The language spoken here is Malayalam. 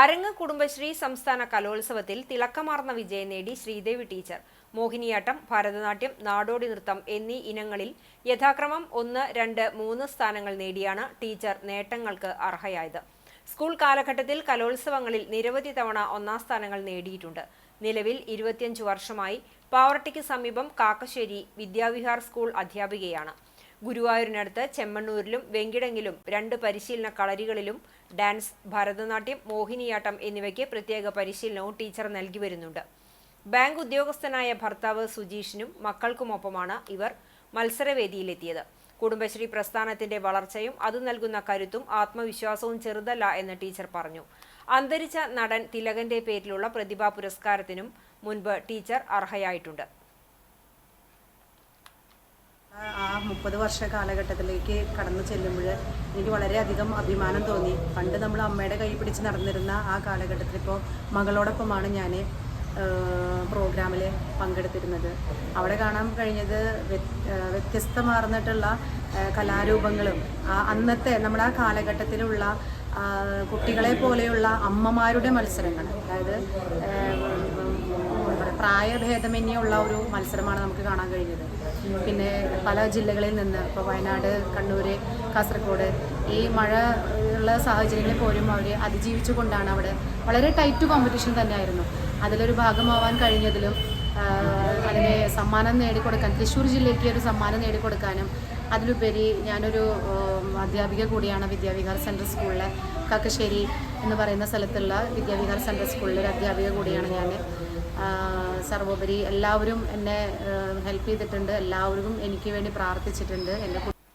അരങ്ങ് കുടുംബശ്രീ സംസ്ഥാന കലോത്സവത്തിൽ തിളക്കമാർന്ന വിജയം നേടി ശ്രീദേവി ടീച്ചർ. മോഹിനിയാട്ടം, ഭരതനാട്യം, നാടോടി നൃത്തം എന്നീ ഇനങ്ങളിൽ യഥാക്രമം 1, 2, 3 സ്ഥാനങ്ങൾ നേടിയാണ് ടീച്ചർ നേട്ടങ്ങൾക്ക് അർഹയായത്. സ്കൂൾ കാലഘട്ടത്തിൽ കലോത്സവങ്ങളിൽ നിരവധി തവണ 1ാം സ്ഥാനങ്ങൾ നേടിയിട്ടുണ്ട്. നിലവിൽ 25 വർഷമായി പാവറട്ടിക്ക് സമീപം കാക്കശ്ശേരി വിദ്യാവിഹാർ സ്കൂൾ അധ്യാപികയാണ്. ഗുരുവായൂരിനടുത്ത് ചെമ്മണ്ണൂരിലും വെങ്കിടങ്ങിലും 2 പരിശീലന കളരികളിലും ഡാൻസ്, ഭരതനാട്യം, മോഹിനിയാട്ടം എന്നിവയ്ക്ക് പ്രത്യേക പരിശീലനവും ടീച്ചർ നൽകി വരുന്നുണ്ട്. ബാങ്ക് ഉദ്യോഗസ്ഥനായ ഭർത്താവ് സുജീഷിനും മക്കൾക്കുമൊപ്പമാണ് ഇവർ മത്സരവേദിയിലെത്തിയത്. കുടുംബശ്രീ പ്രസ്ഥാനത്തിന്റെ വളർച്ചയും അത് നൽകുന്ന കരുത്തും ആത്മവിശ്വാസവും ചെറുതല്ല എന്ന് ടീച്ചർ പറഞ്ഞു. അന്തരിച്ച നടൻ തിലകന്റെ പേരിലുള്ള പ്രതിഭാ പുരസ്കാരത്തിനും മുൻപ് ടീച്ചർ അർഹയായിട്ടുണ്ട്. ആ 30 വർഷ കാലഘട്ടത്തിലേക്ക് കടന്നു ചെല്ലുമ്പോൾ എനിക്ക് വളരെയധികം അഭിമാനം തോന്നി. പണ്ട് നമ്മൾ അമ്മയുടെ കൈ പിടിച്ച് നടന്നിരുന്ന ആ കാലഘട്ടത്തിൽ ഇപ്പോൾ മകളോടൊപ്പമാണ് ഞാൻ പ്രോഗ്രാമിൽ പങ്കെടുത്തിരുന്നത്. അവിടെ കാണാൻ കഴിഞ്ഞത് വ്യത്യസ്തമാർന്നിട്ടുള്ള കലാരൂപങ്ങളും അന്നത്തെ നമ്മുടെ ആ കാലഘട്ടത്തിലുള്ള കുട്ടികളെ പോലെയുള്ള അമ്മമാരുടെ മത്സരങ്ങൾ, അതായത് പ്രായഭേദമന്യുള്ള ഒരു മത്സരമാണ് നമുക്ക് കാണാൻ കഴിഞ്ഞത്. പിന്നെ പല ജില്ലകളിൽ നിന്ന്, ഇപ്പോൾ വയനാട്, കണ്ണൂർ, കാസർഗോഡ്, ഈ മഴ ഉള്ള സാഹചര്യങ്ങളിൽ പോലും അവർ അതിജീവിച്ചു കൊണ്ടാണ് അവിടെ വളരെ ടൈറ്റ് കോമ്പറ്റീഷൻ തന്നെയായിരുന്നു. അതിലൊരു ഭാഗമാവാൻ കഴിഞ്ഞതിലും അതിനെ സമ്മാനം നേടിക്കൊടുക്കാൻ, തൃശ്ശൂർ ജില്ലയ്ക്ക് ഒരു സമ്മാനം നേടിക്കൊടുക്കാനും, അതിലുപരി ഞാനൊരു അധ്യാപിക കൂടിയാണ്. വിദ്യാവിഹാർ സെൻട്രൽ സ്കൂളിലെ കാക്കശ്ശേരി എന്ന് പറയുന്ന സ്ഥലത്തുള്ള വിദ്യാവിഹാർ സെൻട്രൽ സ്കൂളിലെ ഒരു അധ്യാപിക കൂടിയാണ് ഞാൻ. സർവോപരി എല്ലാവരും എന്നെ ഹെൽപ്പ് ചെയ്തിട്ടുണ്ട്. എല്ലാവരും എനിക്ക് വേണ്ടി പ്രാർത്ഥിച്ചിട്ടുണ്ട്.